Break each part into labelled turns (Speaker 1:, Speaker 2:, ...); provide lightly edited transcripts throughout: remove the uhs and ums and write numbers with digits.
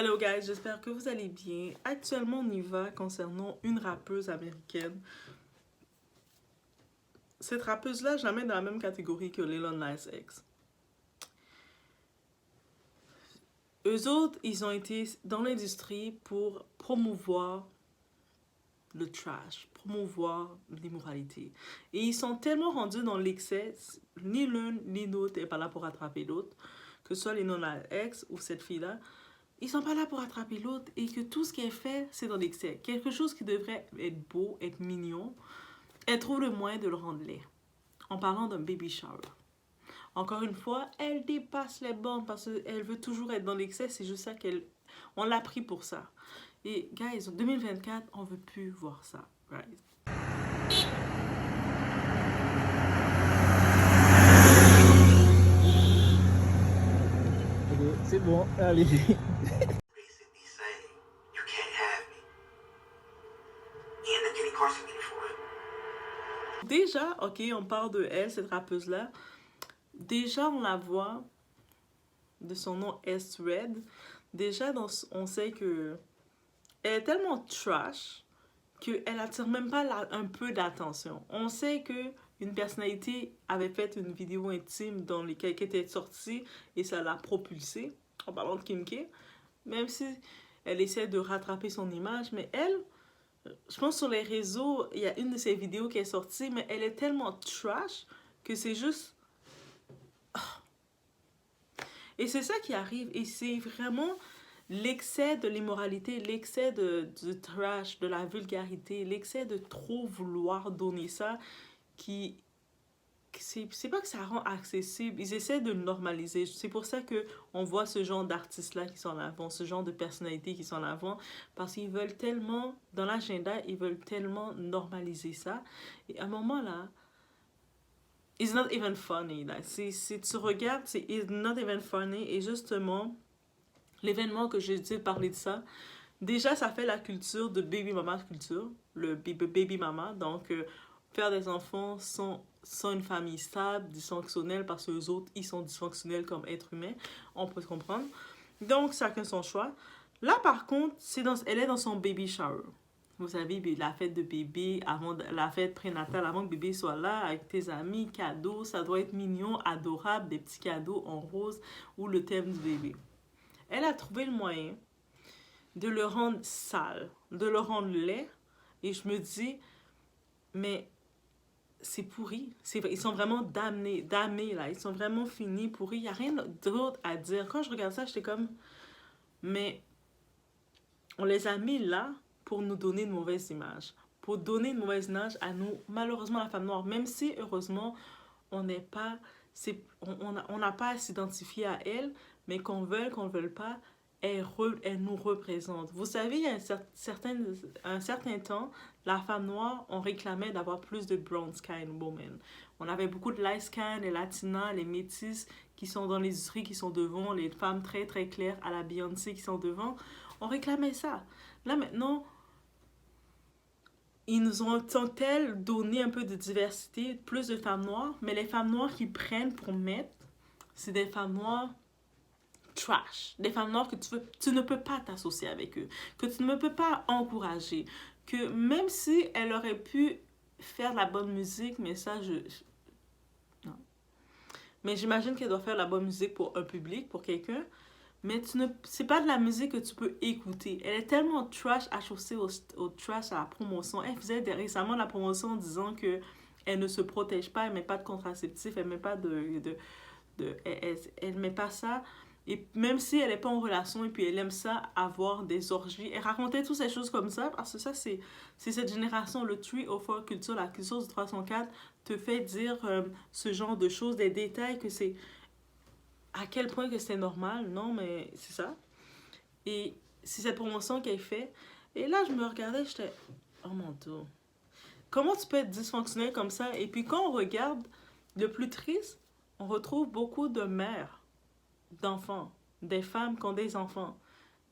Speaker 1: Hello guys, j'espère que vous allez bien. Actuellement, on y va concernant une rappeuse américaine. Cette rappeuse-là, je la mets dans la même catégorie que Lil Nas X. Eux autres, ils ont été dans l'industrie pour promouvoir le trash, promouvoir l'immoralité. Et ils sont tellement rendus dans l'excès, ni l'un ni l'autre n'est pas là pour attraper l'autre, que ce soit Lil Nas X ou cette fille-là. Ils sont pas là pour attraper l'autre et que tout ce qui est fait, c'est dans l'excès. Quelque chose qui devrait être beau, être mignon, elle trouve le moyen de le rendre laid. En parlant d'un baby shower. Encore une fois, elle dépasse les bornes parce qu'elle veut toujours être dans l'excès. C'est juste ça qu'elle... On l'a pris pour ça. Et guys, en 2024, on veut plus voir ça. Right?
Speaker 2: C'est bon, allez.
Speaker 1: Déjà, ok, on parle de elle, cette rappeuse-là. Déjà, on la voit de son nom S-Red. Déjà, on sait que elle est tellement trash qu'elle attire même pas un peu d'attention. On sait que une personnalité avait fait une vidéo intime dans laquelle elle était sortie et ça l'a propulsée, en parlant de Kim K. Même si elle essaie de rattraper son image, mais elle, je pense sur les réseaux, il y a une de ses vidéos qui est sortie, mais elle est tellement trash que c'est juste... Et c'est ça qui arrive, et c'est vraiment l'excès de l'immoralité, l'excès du trash, de la vulgarité, l'excès de trop vouloir donner ça, qui... C'est pas que ça rend accessible, ils essaient de le normaliser. C'est pour ça que on voit ce genre d'artistes-là qui sont en avant, ce genre de personnalités qui sont en avant, parce qu'ils veulent tellement, dans l'agenda, ils veulent tellement normaliser ça. Et à un moment là, it's not even funny. Là. Si tu regardes, c'est it's not even funny. Et justement, l'événement que j'ai dit parler de ça, déjà ça fait la culture de baby mama culture, le baby mama. Donc, faire des enfants sans une famille stable, dysfonctionnelle, parce que les autres, ils sont dysfonctionnels comme êtres humains. On peut se comprendre. Donc, chacun son choix. Là, par contre, elle est dans son baby shower. Vous savez, la fête de bébé, la fête prénatale, avant que bébé soit là, avec tes amis, cadeaux, ça doit être mignon, adorable, des petits cadeaux en rose ou le thème du bébé. Elle a trouvé le moyen de le rendre sale, de le rendre laid, et je me dis, mais c'est pourri. Ils sont vraiment damnés là. Ils sont vraiment finis, pourris. Il n'y a rien d'autre à dire. Quand je regarde ça, j'étais comme, mais on les a mis là pour nous donner une mauvaise image. Pour donner une mauvaise image à nous, malheureusement, la femme noire. Même si, heureusement, on n'est pas... on n'a pas à s'identifier à elle, mais qu'on ne veuille pas, elle nous représente. Vous savez, il y a un certain temps, la femme noire, on réclamait d'avoir plus de brown skin women. On avait beaucoup de light skin, les latinas, les métis qui sont dans l'industrie, qui sont devant, les femmes très très claires à la Beyoncé qui sont devant. On réclamait ça. Là maintenant, ils nous ont tant tel donné un peu de diversité, plus de femmes noires, mais les femmes noires qu'ils prennent pour mettre, c'est des femmes noires trash. Des femmes noires que tu ne peux pas t'associer avec eux, que tu ne peux pas encourager, que même si elle aurait pu faire de la bonne musique, mais ça, non. Mais j'imagine qu'elle doit faire de la bonne musique pour un public, pour quelqu'un, mais c'est pas de la musique que tu peux écouter. Elle est tellement trash associée au trash à la promotion. Elle faisait récemment la promotion en disant que elle ne se protège pas, elle met pas de contraceptif, elle met pas elle met pas ça. Et même si elle n'est pas en relation et puis elle aime ça, avoir des orgies, elle racontait toutes ces choses comme ça parce que ça, c'est cette génération, le 304 culture, la culture du 304 te fait dire ce genre de choses, des détails que c'est à quel point que c'est normal, non, mais c'est ça. Et c'est cette promotion qu'elle fait. Et là, je me regardais, j'étais, oh mon Dieu, comment tu peux être dysfonctionnel comme ça? Et puis quand on regarde, le plus triste, on retrouve beaucoup de mères, d'enfants, des femmes qui ont des enfants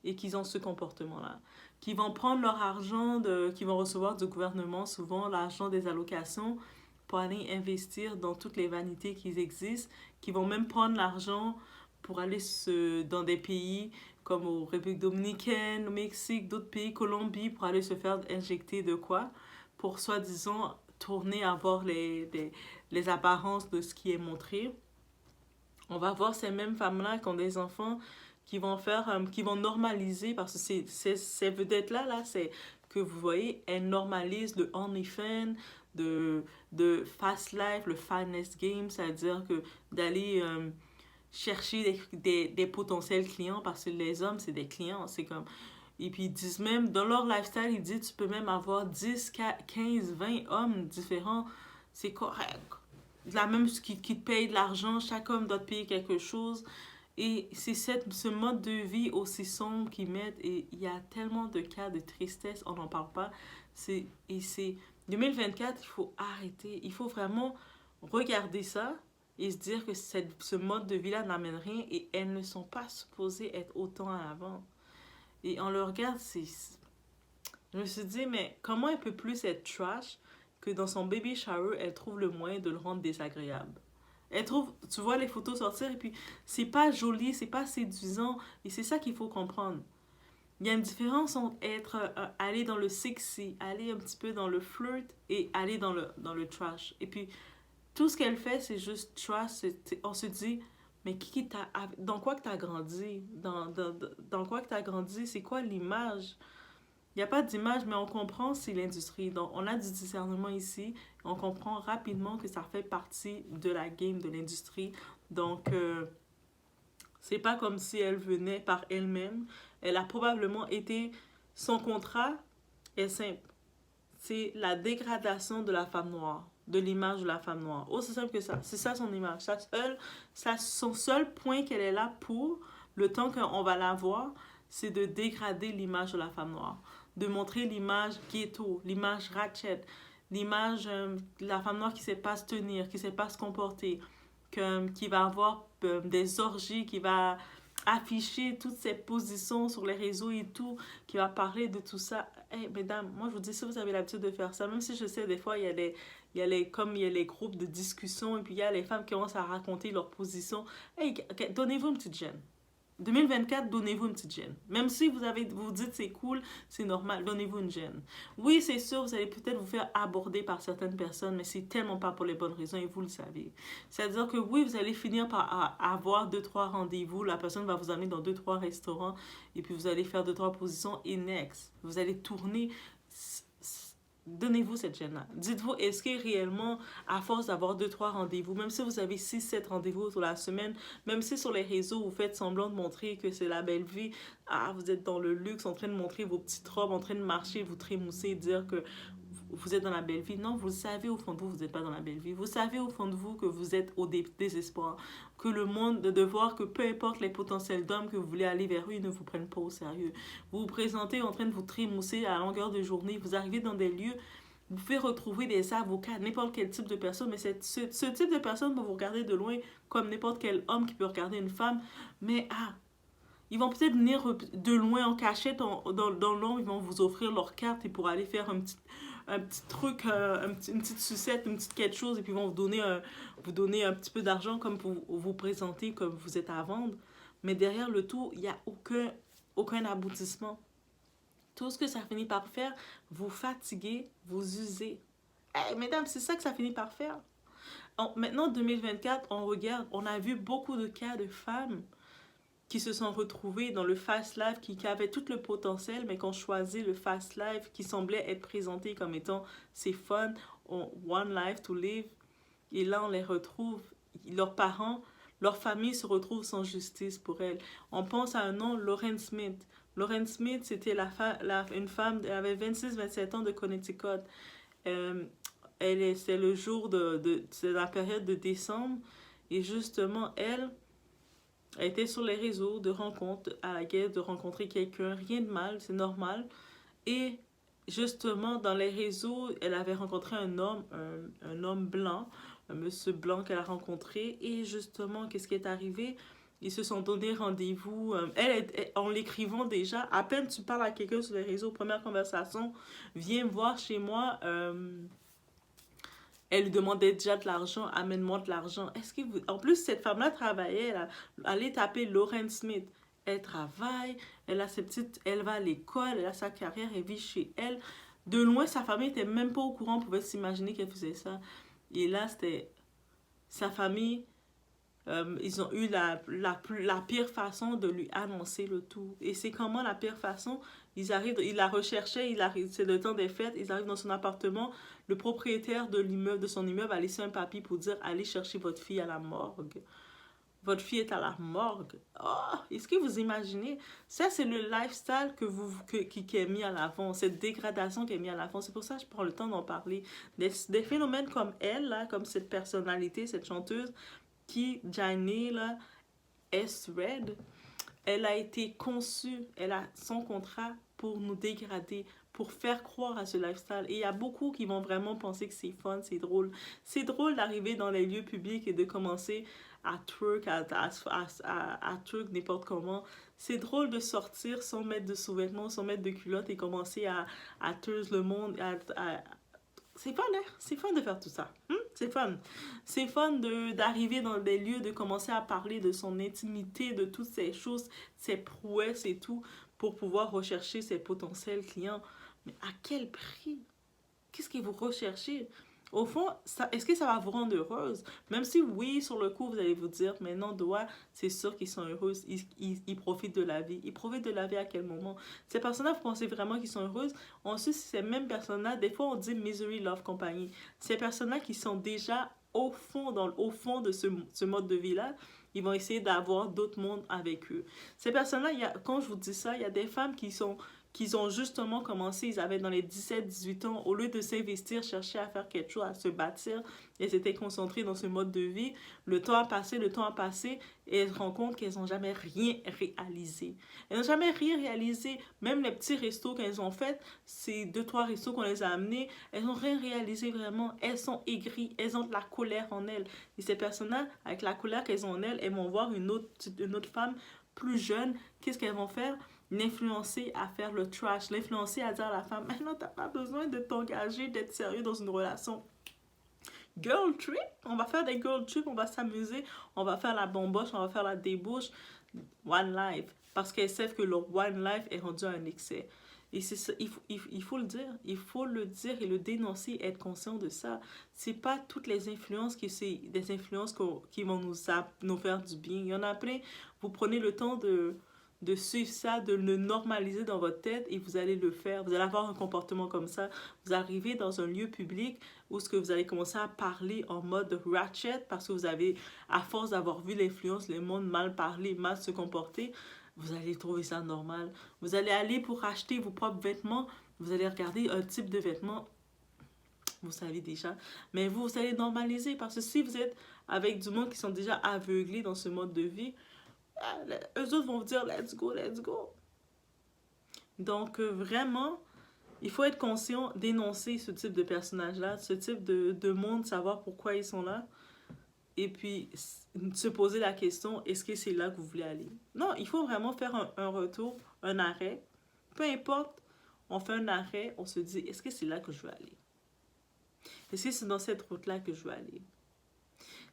Speaker 1: et qui ont ce comportement-là, qui vont prendre leur argent, qui vont recevoir du gouvernement, souvent l'argent des allocations, pour aller investir dans toutes les vanités qui existent, qui vont même prendre l'argent pour aller dans des pays comme au République dominicaine, au Mexique, d'autres pays, Colombie, pour aller se faire injecter de quoi, pour soi-disant tourner à voir les apparences de ce qui est montré. On va voir ces mêmes femmes-là qui ont des enfants qui vont normaliser, parce que ces vedettes-là, c'est que vous voyez, elles normalisent le OnlyFans, de Fast Life, le Finest Game, c'est-à-dire que d'aller chercher des potentiels clients, parce que les hommes, c'est des clients, c'est comme... Et puis ils disent même, dans leur lifestyle, ils disent, tu peux même avoir 10, 15, 20 hommes différents, c'est correct. La même qui te paye de l'argent, chaque homme doit te payer quelque chose. Et c'est ce mode de vie aussi sombre qu'ils mettent. Et il y a tellement de cas de tristesse, on n'en parle pas. Et c'est 2024, il faut arrêter. Il faut vraiment regarder ça et se dire que ce mode de vie-là n'amène rien et elles ne sont pas supposées être autant à l'avant. Et on le regarde, je me suis dit, mais comment elle peut plus être trash que dans son baby shower, elle trouve le moyen de le rendre désagréable. Elle trouve, tu vois les photos sortir et puis c'est pas joli, c'est pas séduisant et c'est ça qu'il faut comprendre. Il y a une différence entre aller dans le sexy, aller un petit peu dans le flirt et aller dans le trash. Et puis tout ce qu'elle fait, c'est juste trash. On se dit, mais dans quoi que t'as grandi? Dans quoi que t'as grandi? C'est quoi l'image? Il n'y a pas d'image, mais on comprend c'est l'industrie. Donc, on a du discernement ici. On comprend rapidement que ça fait partie de la game, de l'industrie. Donc, c'est pas comme si elle venait par elle-même. Elle a probablement été... Son contrat est simple. C'est la dégradation de la femme noire, de l'image de la femme noire. Aussi simple que ça. C'est ça son image. Son seul point qu'elle est là pour, le temps qu'on va la voir, c'est de dégrader l'image de la femme noire. De montrer l'image ghetto, l'image ratchet, l'image de la femme noire qui ne sait pas se tenir, qui ne sait pas se comporter, qui va avoir des orgies, qui va afficher toutes ses positions sur les réseaux et tout, qui va parler de tout ça. Hey, mesdames, moi je vous dis, si vous avez l'habitude de faire ça, même si je sais des fois il y a les groupes de discussion et puis il y a les femmes qui commencent à raconter leur position, hey, donnez-vous une petite gêne. 2024, donnez-vous une petite gêne. Même si vous dites c'est cool, c'est normal, donnez-vous une gêne. Oui, c'est sûr, vous allez peut-être vous faire aborder par certaines personnes, mais c'est tellement pas pour les bonnes raisons et vous le savez. C'est-à-dire que oui, vous allez finir par avoir 2-3 rendez-vous, la personne va vous amener dans 2-3 restaurants et puis vous allez faire 2-3 positions et next. Vous allez tourner. Donnez-vous cette gêne-là. Dites-vous, est-ce que réellement, à force d'avoir 2-3 rendez-vous, même si vous avez 6-7 rendez-vous sur la semaine, même si sur les réseaux, vous faites semblant de montrer que c'est la belle vie, vous êtes dans le luxe, en train de montrer vos petites robes, en train de marcher, vous trémousser, dire que vous êtes dans la belle vie. Non, vous le savez au fond de vous, vous n'êtes pas dans la belle vie. Vous savez au fond de vous que vous êtes au désespoir. Que le monde, de voir que peu importe les potentiels d'hommes que vous voulez aller vers eux, ils ne vous prennent pas au sérieux. Vous vous présentez en train de vous trémousser à longueur de journée. Vous arrivez dans des lieux, vous pouvez retrouver des avocats, n'importe quel type de personne, mais ce type de personne va vous regarder de loin comme n'importe quel homme qui peut regarder une femme. Mais ils vont peut-être venir de loin en cachette, dans l'ombre, ils vont vous offrir leur carte et pour aller faire un petit truc, une petite sucette, une petite quelque chose, et puis ils vont vous donner un petit peu d'argent comme pour vous présenter comme vous êtes à vendre. Mais derrière le tout, il n'y a aucun aboutissement. Tout ce que ça finit par faire, vous fatiguer, vous user. Hey, mesdames, c'est ça que ça finit par faire. Maintenant, 2024, on regarde, on a vu beaucoup de cas de femmes qui se sont retrouvées dans le fast life, qui avaient tout le potentiel, mais qui ont choisi le fast life, qui semblait être présenté comme étant c'est fun, one life to live. Et là, on les retrouve, leurs parents, leur famille se retrouve sans justice pour elles. On pense à un nom, Lauren Smith. Lauren Smith, c'était une femme, elle avait 26-27 ans de Connecticut. C'est le jour c'est la période de décembre. Et justement, elle était sur les réseaux de rencontres à la quête de rencontrer quelqu'un. Rien de mal, c'est normal. Et justement, dans les réseaux, elle avait rencontré un homme blanc, un monsieur blanc qu'elle a rencontré. Et justement, qu'est-ce qui est arrivé? Ils se sont donné rendez-vous. En l'écrivant déjà, à peine tu parles à quelqu'un sur les réseaux, première conversation, viens me voir chez moi. Elle lui demandait déjà de l'argent, amène-moi de l'argent. En plus, cette femme-là travaillait, allait taper Lauren Smith. elle travaille, elle a ses petites, elle va à l'école, elle a sa carrière, elle vit chez elle. De loin, sa famille était même pas au courant, on pouvait s'imaginer qu'elle faisait ça. Et là, c'était sa famille, ils ont eu la pire façon de lui annoncer le tout. Et c'est comment la pire façon? Ils arrivent, ils la recherchaient, c'est le temps des fêtes, ils arrivent dans son appartement, le propriétaire de l'immeuble, de son immeuble a laissé un papier pour dire allez chercher votre fille à la morgue. Votre fille est à la morgue. Oh, est-ce que vous imaginez? Ça, c'est le lifestyle qui est mis à l'avant, cette dégradation qui est mise à l'avant. C'est pour ça que je prends le temps d'en parler. Des phénomènes comme elle, là, comme cette personnalité, cette chanteuse, Janae, là, S-Red, elle a été conçue, elle a son contrat pour nous dégrader, pour faire croire à ce lifestyle. Et il y a beaucoup qui vont vraiment penser que c'est fun, c'est drôle. C'est drôle d'arriver dans les lieux publics et de commencer à twerk, à twerk n'importe comment. C'est drôle de sortir sans mettre de sous-vêtements, sans mettre de culottes et commencer à twerk le monde, c'est fun, hein? C'est fun de faire tout ça. C'est fun. C'est fun d'arriver dans des lieux, de commencer à parler de son intimité, de toutes ces choses, ses prouesses et tout, pour pouvoir rechercher ses potentiels clients. Mais à quel prix? Qu'est-ce que vous recherchez? Au fond, est-ce que ça va vous rendre heureuse? Même si oui, sur le coup, vous allez vous dire, mais non, Doa, c'est sûr qu'ils sont heureuses, ils profitent de la vie. Ils profitent de la vie à quel moment? Ces personnes-là, vous pensez vraiment qu'ils sont heureuses? Ensuite, ces mêmes personnes-là, des fois, on dit misery love company. Ces personnes-là qui sont déjà au fond de ce mode de vie-là, ils vont essayer d'avoir d'autres mondes avec eux. Ces personnes-là, quand je vous dis ça, il y a des femmes qu'ils ont justement commencé, ils avaient dans les 17-18 ans, au lieu de s'investir, chercher à faire quelque chose, à se bâtir, elles étaient concentrées dans ce mode de vie. Le temps a passé, et elles se rendent compte qu'elles n'ont jamais rien réalisé. Elles n'ont jamais rien réalisé, même les petits restos qu'elles ont fait, ces 2-3 restos qu'on les a amenés, elles n'ont rien réalisé vraiment. Elles sont aigries, elles ont de la colère en elles. Et ces personnes-là, avec la colère qu'elles ont en elles, elles vont voir une autre femme plus jeune, qu'est-ce qu'elles vont faire? L'influencer à faire le trash, l'influencer à dire à la femme, maintenant t'as pas besoin de t'engager, d'être sérieux dans une relation. Girl trip, on va faire des girl trips, on va s'amuser, on va faire la bamboche, on va faire la débauche, one life, parce qu'elles savent que leur one life est rendu à un excès. Et c'est ça, il faut le dire, et le dénoncer, être conscient de ça. C'est pas toutes les influences c'est des influences qui vont nous faire du bien. Il y en a plein, vous prenez le temps de suivre ça, de le normaliser dans votre tête et vous allez le faire. Vous allez avoir un comportement comme ça. Vous arrivez dans un lieu public où ce que vous allez commencer à parler en mode ratchet parce que vous avez, à force d'avoir vu l'influence, le monde mal parler, mal se comporter, vous allez trouver ça normal. Vous allez aller pour acheter vos propres vêtements, vous allez regarder un type de vêtements, vous savez déjà, mais vous allez normaliser parce que si vous êtes avec du monde qui sont déjà aveuglés dans ce mode de vie, eux autres vont vous dire let's go, let's go. Donc vraiment, il faut être conscient, dénoncer ce type de personnage-là, ce type de monde, savoir pourquoi ils sont là. Et puis se poser la question, est-ce que c'est là que vous voulez aller? Non, il faut vraiment faire un retour, un arrêt. Peu importe, on fait un arrêt, on se dit, est-ce que c'est là que je veux aller? Est-ce que c'est dans cette route-là que je veux aller?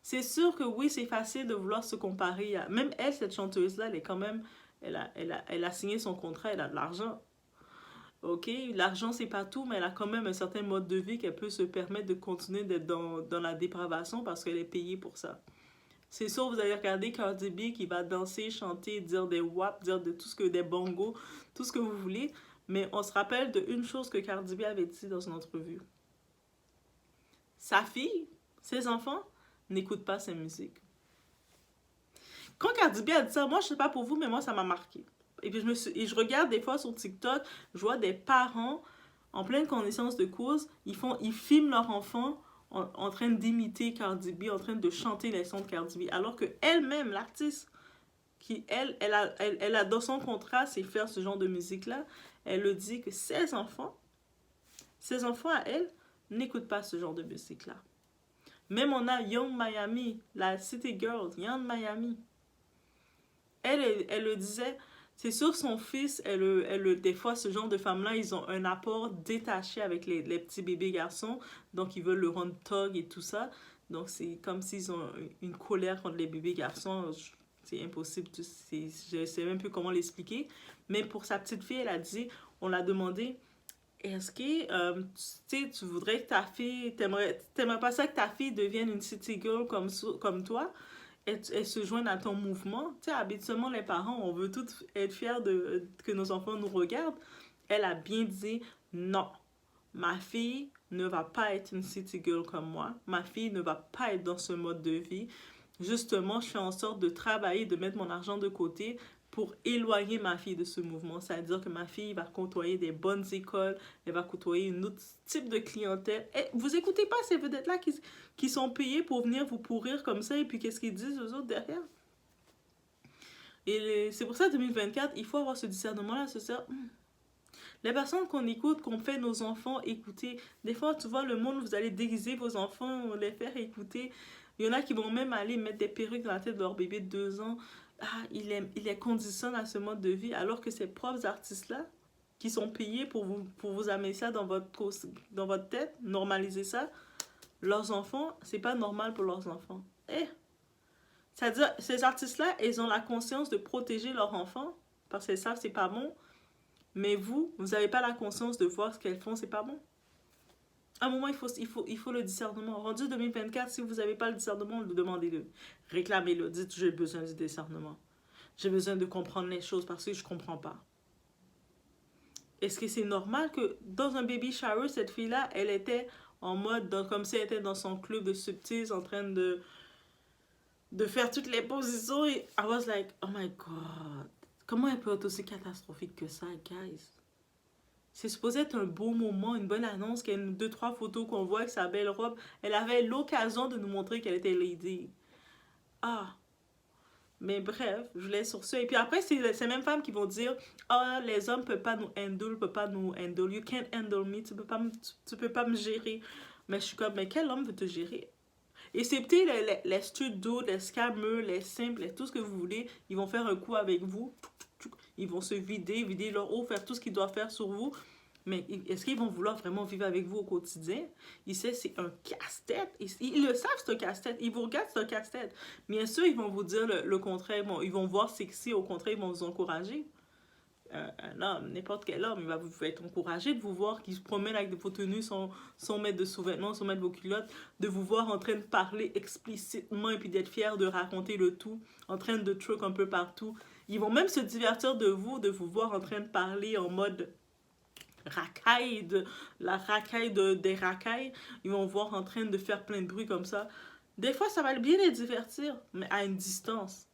Speaker 1: C'est sûr que oui, c'est facile de vouloir se comparer à... Même elle, cette chanteuse-là, elle est quand même... Elle a signé son contrat, elle a de l'argent. Ok, l'argent, c'est pas tout, mais elle a quand même un certain mode de vie qu'elle peut se permettre de continuer d'être dans la dépravation parce qu'elle est payée pour ça. C'est sûr, vous allez regarder Cardi B qui va danser, chanter, dire des wap, dire de tout ce que des bongos, tout ce que vous voulez. Mais on se rappelle d'une chose que Cardi B avait dit dans une entrevue. Sa fille, ses enfants, n'écoutent pas ses musiques. Quand Cardi B a dit ça, moi je sais pas pour vous, mais moi ça m'a marqué. Et puis je regarde des fois sur TikTok, je vois des parents en pleine connaissance de cause, ils filment leur enfant en train d'imiter Cardi B, en train de chanter les sons de Cardi B, alors que elle-même, l'artiste, qui elle a dans son contrat, c'est faire ce genre de musique-là, elle le dit que ses enfants à elle, n'écoutent pas ce genre de musique-là. Même on a Young Miami, la City Girl, Young Miami. Elle le disait, c'est sûr son fils, des fois ce genre de femmes-là, ils ont un apport détaché avec les petits bébés garçons, donc ils veulent le rendre thug et tout ça. Donc c'est comme s'ils ont une colère contre les bébés garçons. C'est impossible, je ne sais même plus comment l'expliquer. Mais pour sa petite fille, elle a dit, on l'a demandé, est-ce que tu voudrais que ta fille, t'aimerais pas ça que ta fille devienne une city girl comme toi? Elle se joigne à ton mouvement. Tu sais, habituellement, les parents, on veut tous être fiers que nos enfants nous regardent. Elle a bien dit, non, ma fille ne va pas être une city girl comme moi. Ma fille ne va pas être dans ce mode de vie. Justement, je fais en sorte de travailler, de mettre mon argent de côté pour éloigner ma fille de ce mouvement. C'est-à-dire que ma fille va côtoyer des bonnes écoles, elle va côtoyer un autre type de clientèle. Et vous écoutez pas ces vedettes-là qui sont payées pour venir vous pourrir comme ça, et puis qu'est-ce qu'ils disent aux autres derrière? Et c'est pour ça, 2024, il faut avoir ce discernement-là, se dire, les personnes qu'on écoute, qu'on fait nos enfants écouter, des fois, tu vois, le monde, vous allez déguiser vos enfants, les faire écouter. Il y en a qui vont même aller mettre des perruques dans la tête de leur bébé de 2 ans. Ah, il les conditionne à ce mode de vie, alors que ces propres artistes-là, qui sont payés pour vous amener ça dans votre tête, normaliser ça, leurs enfants, c'est pas normal pour leurs enfants. C'est-à-dire, ces artistes-là, ils ont la conscience de protéger leurs enfants, parce qu'ils savent que c'est pas bon, mais vous n'avez pas la conscience de voir ce qu'elles font, c'est pas bon. À un moment, il faut le discernement. Rendu 2024, si vous n'avez pas le discernement, demandez-le. Réclamez-le. Dites, j'ai besoin du discernement. J'ai besoin de comprendre les choses parce que je ne comprends pas. Est-ce que c'est normal que dans un baby shower, cette fille-là, elle était en mode, comme si elle était dans son club de striptease, en train de faire toutes les positions, et I was like, oh my God. Comment elle peut être aussi catastrophique que ça, guys? C'est supposé être un beau moment, une bonne annonce, qu'il y a 2-3 photos qu'on voit avec sa belle robe. Elle avait l'occasion de nous montrer qu'elle était lady. Ah, mais bref, je laisse sur ça. Et puis après, c'est ces mêmes femmes qui vont dire, ah, les hommes ne peuvent pas nous handle, peuvent pas nous handle. You can't handle me, tu peux pas me gérer. Mais je suis comme, mais quel homme veut te gérer? Et c'est peut-être les street dudes, les scammers, les simples, tout ce que vous voulez, ils vont faire un coup avec vous. Ils vont se vider leur eau, faire tout ce qu'ils doivent faire sur vous. Mais est-ce qu'ils vont vouloir vraiment vivre avec vous au quotidien? Ils savent c'est un casse-tête. Ils le savent, c'est un casse-tête. Ils vous regardent, c'est un casse-tête. Bien sûr, ils vont vous dire le contraire. Bon, ils vont voir sexy, au contraire, ils vont vous encourager. Un homme, n'importe quel homme, il va vous être encouragé de vous voir qui se promène avec vos tenues sans mettre de sous-vêtements, sans mettre vos culottes, de vous voir en train de parler explicitement et puis d'être fier de raconter le tout, en train de truc un peu partout. Ils vont même se divertir de vous voir en train de parler en mode racaille, la racaille des racailles. Ils vont voir en train de faire plein de bruit comme ça. Des fois, ça va bien les divertir, mais à une distance.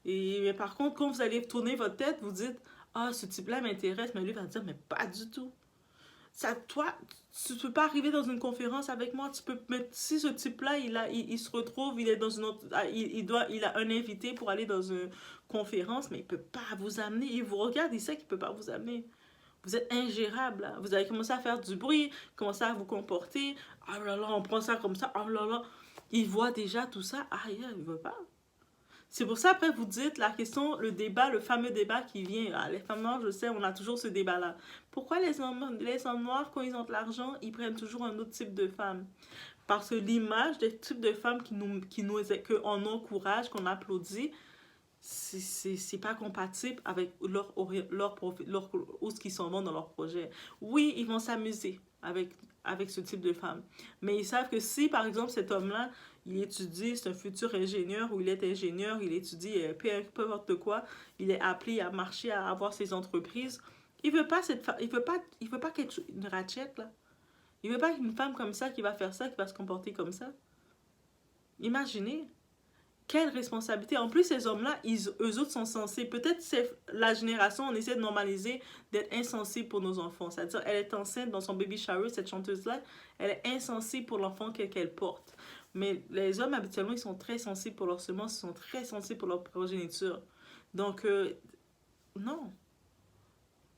Speaker 1: Mais par contre, quand vous allez tourner votre tête, vous dites, ah, ce type-là m'intéresse, mais lui va dire, mais pas du tout. Ça, toi, tu ne peux pas arriver dans une conférence avec moi. Mais si ce type-là, il se retrouve, il est dans une autre, il a un invité pour aller dans une conférence, mais il ne peut pas vous amener. Il vous regarde, il sait qu'il ne peut pas vous amener. Vous êtes ingérable, là. Vous allez commencer à faire du bruit, commencer à vous comporter. Ah là là, on prend ça comme ça. Ah là là. Il voit déjà tout ça. Ah, il ne veut pas. C'est pour ça, après, vous dites la question, le débat, le fameux débat qui vient. Là. Les femmes noires, je sais, on a toujours ce débat-là. Pourquoi les hommes noirs, quand ils ont de l'argent, ils prennent toujours un autre type de femme? Parce que l'image des types de femmes qu'on encourage, qu'on applaudit, c'est pas compatible avec où ce qu'ils s'en vont dans leur projet. Oui, ils vont s'amuser avec ce type de femme. Mais ils savent que si, par exemple, cet homme-là, il étudie, c'est un futur ingénieur, ou il est ingénieur, il étudie peu importe quoi, il est appelé à marcher, à avoir ses entreprises, il veut pas une ratchette, là. Il veut pas une femme comme ça qui va faire ça, qui va se comporter comme ça. Imaginez. Quelle responsabilité. En plus, ces hommes-là, eux autres sont censés, peut-être c'est la génération, on essaie de normaliser d'être insensible pour nos enfants. C'est-à-dire, elle est enceinte dans son baby shower, cette chanteuse-là, elle est insensible pour l'enfant qu'elle porte. Mais les hommes, habituellement, ils sont très sensibles pour leur semence, ils sont très sensibles pour leur progéniture. Donc, non.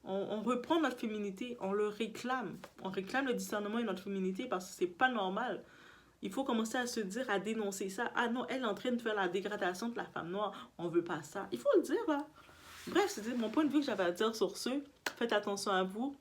Speaker 1: On reprend notre féminité, on le réclame. On réclame le discernement et notre féminité parce que c'est pas normal. Il faut commencer à se dire, à dénoncer ça. Ah non, elle est en train de faire la dégradation de la femme noire. On veut pas ça. Il faut le dire, là. Bref, c'était mon point de vue que j'avais à dire sur ce. Faites attention à vous.